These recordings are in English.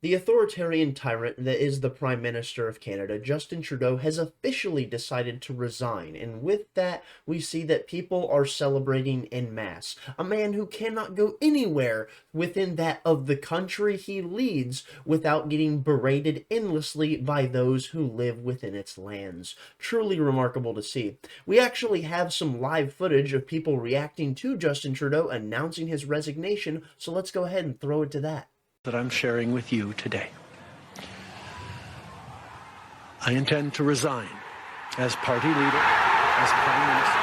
The authoritarian tyrant that is the Prime Minister of Canada, Justin Trudeau, has officially decided to resign, and with that, we see that people are celebrating en masse. A man who cannot go anywhere within that of the country he leads without getting berated endlessly by those who live within its lands. Truly remarkable to see. We actually have some live footage of people reacting to Justin Trudeau announcing his resignation, so let's go ahead and throw it to that. That I'm sharing with you today. I intend to resign as party leader, as Prime Minister.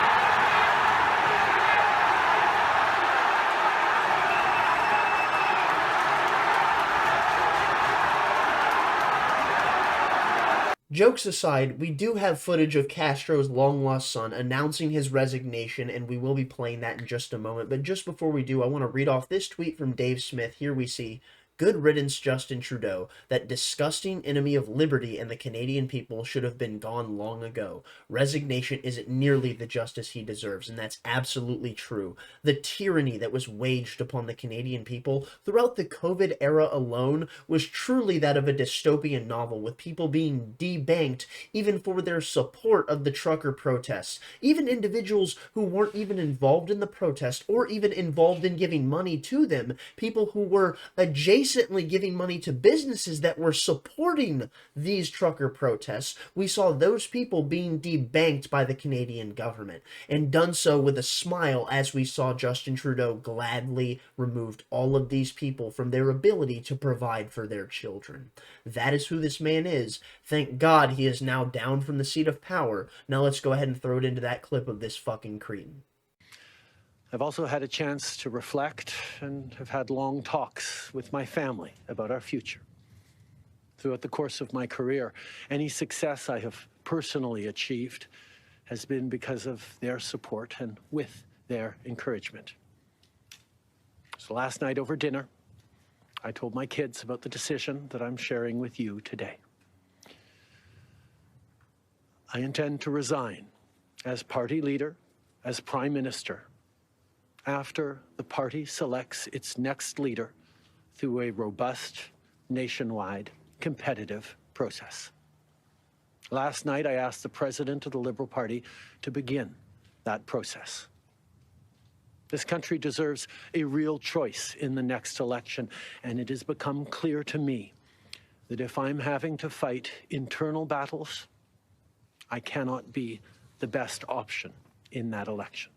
Jokes aside, we do have footage of Castro's long-lost son announcing his resignation, and we will be playing that in just a moment. But just before we do, I want to read off this tweet from Dave Smith. Here we see, "Good riddance, Justin Trudeau. That disgusting enemy of liberty and the Canadian people should have been gone long ago. Resignation isn't nearly the justice he deserves," and that's absolutely true. The tyranny that was waged upon the Canadian people throughout the COVID era alone was truly that of a dystopian novel, with people being debanked even for their support of the trucker protests. Even individuals who weren't even involved in the protest or even involved in giving money to them, people who were adjacently giving money to businesses that were supporting these trucker protests, we saw those people being debanked by the Canadian government, and done so with a smile, as we saw Justin Trudeau gladly removed all of these people from their ability to provide for their children. That is who this man is. Thank God he is now down from the seat of power. Now let's go ahead and throw it into that clip of this fucking cretin. I've also had a chance to reflect and have had long talks with my family about our future. Throughout the course of my career, any success I have personally achieved has been because of their support and with their encouragement. So last night over dinner, I told my kids about the decision that I'm sharing with you today. I intend to resign as party leader, as Prime Minister, after the party selects its next leader through a robust, nationwide, competitive process. Last night, I asked the President of the Liberal Party to begin that process. This country deserves a real choice in the next election, and it has become clear to me that if I'm having to fight internal battles, I cannot be the best option in that election.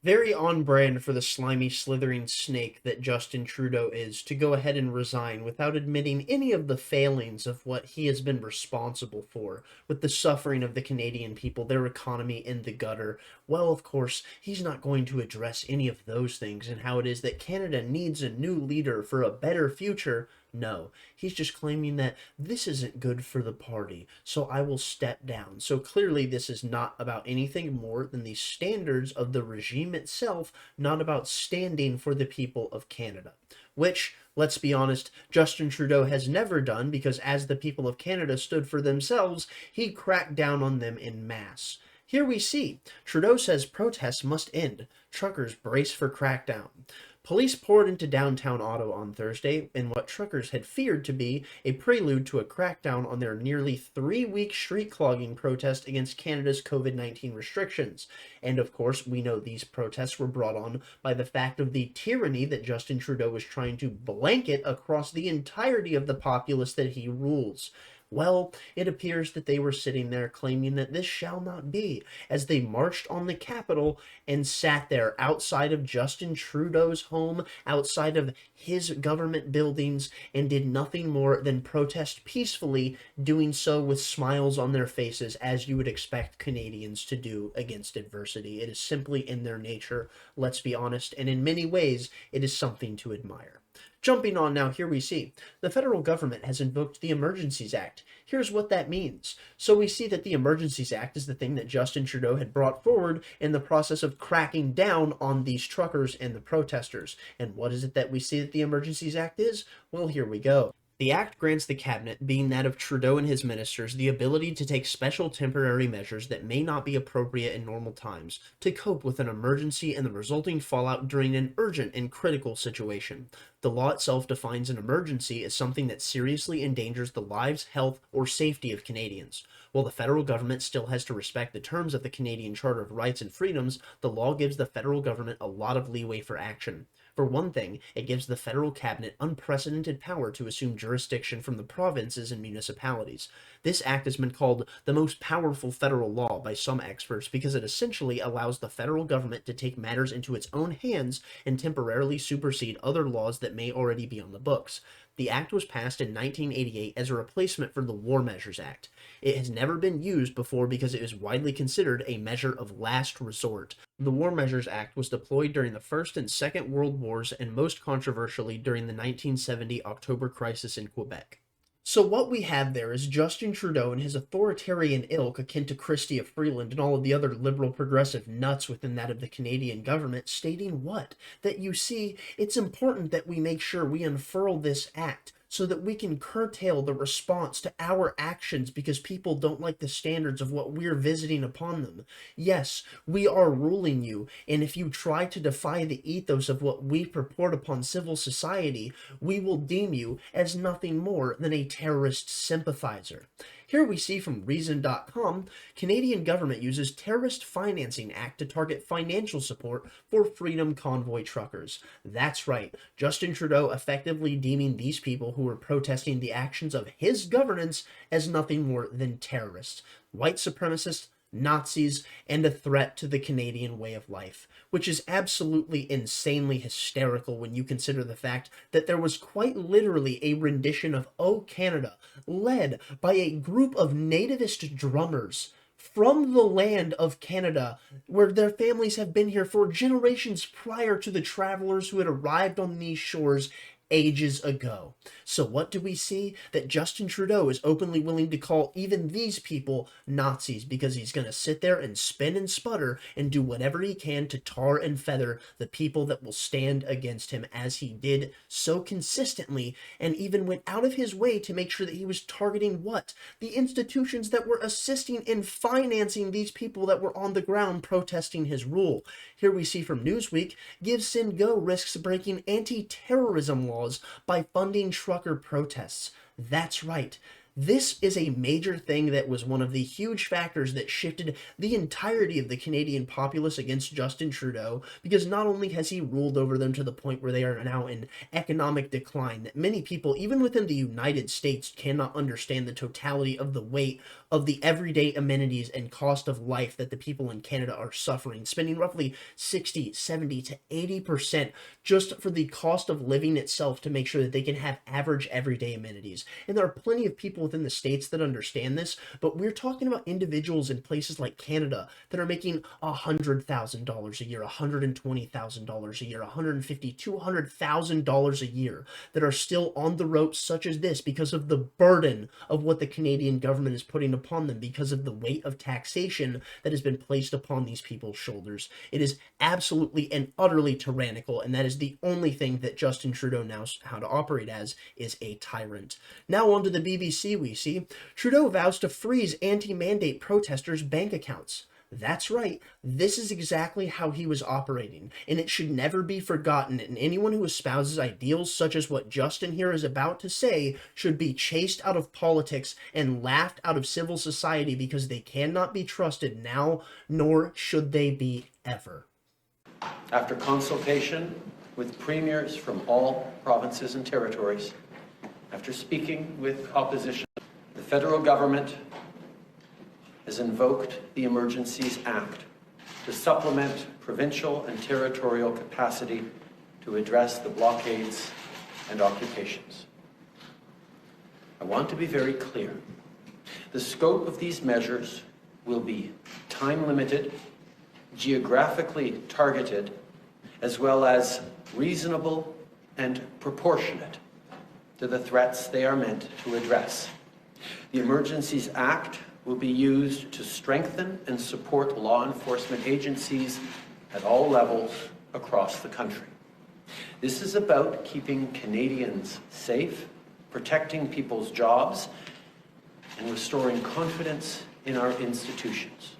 Very on brand for the slimy, slithering snake that Justin Trudeau is, to go ahead and resign without admitting any of the failings of what he has been responsible for, with the suffering of the Canadian people, their economy in the gutter. Well, of course, he's not going to address any of those things and how it is that Canada needs a new leader for a better future. No, he's just claiming that this isn't good for the party, so I will step down. So clearly this is not about anything more than the standards of the regime itself, not about standing for the people of Canada. Which, let's be honest, Justin Trudeau has never done, because as the people of Canada stood for themselves, he cracked down on them en masse. Here we see, Trudeau says protests must end. Truckers brace for crackdown. Police poured into downtown Ottawa on Thursday in what truckers had feared to be a prelude to a crackdown on their nearly 3-week street clogging protest against Canada's COVID-19 restrictions. And of course, we know these protests were brought on by the fact of the tyranny that Justin Trudeau was trying to blanket across the entirety of the populace that he rules. Well, it appears that they were sitting there claiming that this shall not be, as they marched on the Capitol and sat there outside of Justin Trudeau's home, outside of his government buildings, and did nothing more than protest peacefully, doing so with smiles on their faces, as you would expect Canadians to do against adversity. It is simply in their nature, let's be honest, and in many ways, it is something to admire. Jumping on now, here we see the federal government has invoked the Emergencies Act. Here's what that means. So we see that the Emergencies Act is the thing that Justin Trudeau had brought forward in the process of cracking down on these truckers and the protesters. And what is it that we see that the Emergencies Act is? Well, here we go. The act grants the cabinet, being that of Trudeau and his ministers, the ability to take special temporary measures that may not be appropriate in normal times to cope with an emergency and the resulting fallout during an urgent and critical situation. The law itself defines an emergency as something that seriously endangers the lives, health, or safety of Canadians. While the federal government still has to respect the terms of the Canadian Charter of Rights and Freedoms, the law gives the federal government a lot of leeway for action. For one thing, it gives the federal cabinet unprecedented power to assume jurisdiction from the provinces and municipalities. This act has been called the most powerful federal law by some experts because it essentially allows the federal government to take matters into its own hands and temporarily supersede other laws that may already be on the books. The act was passed in 1988 as a replacement for the War Measures Act. It has never been used before because it is widely considered a measure of last resort. The War Measures Act was deployed during the First and Second World Wars and most controversially during the 1970 October crisis in Quebec. So what we have there is Justin Trudeau and his authoritarian ilk akin to Chrystia Freeland and all of the other liberal progressive nuts within that of the Canadian government stating what? That you see, it's important that we make sure we unfurl this act so that we can curtail the response to our actions because people don't like the standards of what we're visiting upon them. Yes, we are ruling you, and if you try to defy the ethos of what we purport upon civil society, we will deem you as nothing more than a terrorist sympathizer. Here we see from Reason.com, Canadian government uses Terrorist Financing Act to target financial support for Freedom Convoy truckers. That's right, Justin Trudeau effectively deeming these people who were protesting the actions of his governance as nothing more than terrorists, white supremacists, Nazis, and a threat to the Canadian way of life, which is absolutely insanely hysterical when you consider the fact that there was quite literally a rendition of O Canada led by a group of nativist drummers from the land of Canada, where their families have been here for generations prior to the travelers who had arrived on these shores ages ago. So what do we see? That Justin Trudeau is openly willing to call even these people Nazis because he's going to sit there and spin and sputter and do whatever he can to tar and feather the people that will stand against him, as he did so consistently and even went out of his way to make sure that he was targeting what? The institutions that were assisting in financing these people that were on the ground protesting his rule. Here we see from Newsweek, GiveSendGo risks breaking anti-terrorism laws by funding trucker protests. That's right. This is a major thing that was one of the huge factors that shifted the entirety of the Canadian populace against Justin Trudeau, because not only has he ruled over them to the point where they are now in economic decline, that many people, even within the United States, cannot understand the totality of the weight of the everyday amenities and cost of life that the people in Canada are suffering, spending roughly 60, 70 to 80% just for the cost of living itself to make sure that they can have average everyday amenities. And there are plenty of people within the States that understand this, but we're talking about individuals in places like Canada that are making $100,000 a year, $120,000 a year, $150,000, $200,000 a year that are still on the ropes such as this because of the burden of what the Canadian government is putting upon them, because of the weight of taxation that has been placed upon these people's shoulders. It is absolutely and utterly tyrannical, and that is the only thing that Justin Trudeau knows how to operate as, is a tyrant. Now on to the BBC we see, Trudeau vows to freeze anti-mandate protesters' bank accounts. That's right, this is exactly how he was operating, and it should never be forgotten, and anyone who espouses ideals such as what Justin here is about to say should be chased out of politics and laughed out of civil society, because they cannot be trusted now, nor should they be ever. After consultation with premiers from all provinces and territories, after speaking with opposition, the federal government has invoked the Emergencies Act to supplement provincial and territorial capacity to address the blockades and occupations. I want to be very clear. The scope of these measures will be time-limited, geographically targeted, as well as reasonable and proportionate to the threats they are meant to address. The Emergencies Act will be used to strengthen and support law enforcement agencies at all levels across the country. This is about keeping Canadians safe protecting people's jobs, and restoring confidence in our institutions.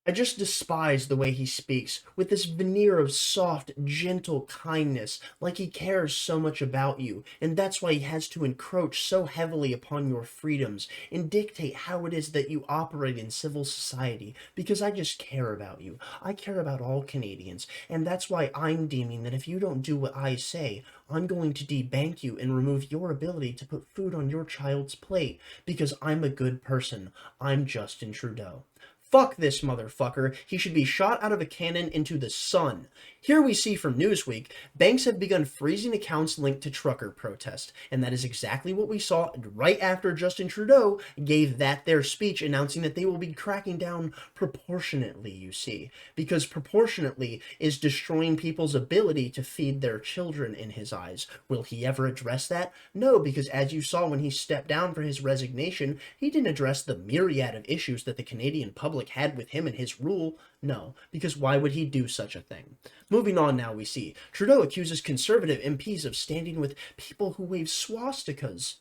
I just despise the way he speaks, with this veneer of soft, gentle kindness, like he cares so much about you, and that's why he has to encroach so heavily upon your freedoms and dictate how it is that you operate in civil society, because I just care about you. I care about all Canadians, and that's why I'm deeming that if you don't do what I say, I'm going to debank you and remove your ability to put food on your child's plate, because I'm a good person. I'm Justin Trudeau. Fuck this motherfucker. He should be shot out of a cannon into the sun. Here we see from Newsweek, banks have begun freezing accounts linked to trucker protest. And that is exactly what we saw right after Justin Trudeau gave their speech announcing that they will be cracking down proportionately, you see. Because proportionately is destroying people's ability to feed their children in his eyes. Will he ever address that? No, because as you saw when he stepped down for his resignation, he didn't address the myriad of issues that the Canadian public had with him and his rule. No, because why would he do such a thing? Moving on now, we see Trudeau accuses Conservative MPs of standing with people who wave swastikas.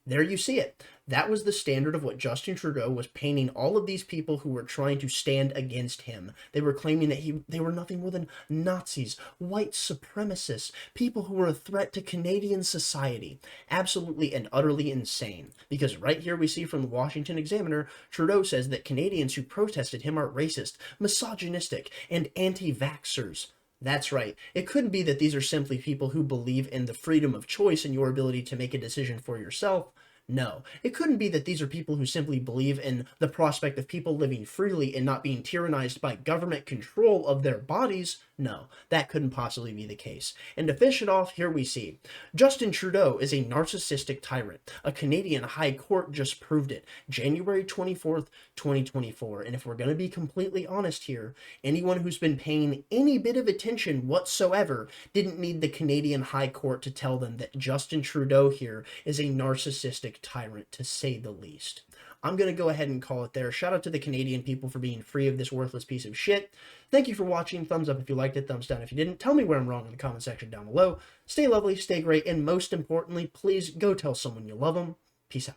There you see it. That was the standard of what Justin Trudeau was painting all of these people who were trying to stand against him. They were claiming that they were nothing more than Nazis, white supremacists, people who were a threat to Canadian society. Absolutely and utterly insane. Because right here we see from the Washington Examiner, Trudeau says that Canadians who protested him are racist, misogynistic, and anti-vaxxers. That's right. It couldn't be that these are simply people who believe in the freedom of choice and your ability to make a decision for yourself. No. It couldn't be that these are people who simply believe in the prospect of people living freely and not being tyrannized by government control of their bodies. No, that couldn't possibly be the case. And to finish it off, here we see Justin Trudeau is a narcissistic tyrant. A Canadian High Court just proved it. January 24th, 2024. And if we're going to be completely honest here, anyone who's been paying any bit of attention whatsoever didn't need the Canadian High Court to tell them that Justin Trudeau here is a narcissistic tyrant, to say the least. I'm going to go ahead and call it there. Shout out to the Canadian people for being free of this worthless piece of shit. Thank you for watching. Thumbs up if you liked it. Thumbs down if you didn't. Tell me where I'm wrong in the comment section down below. Stay lovely, stay great, and most importantly, please go tell someone you love them. Peace out.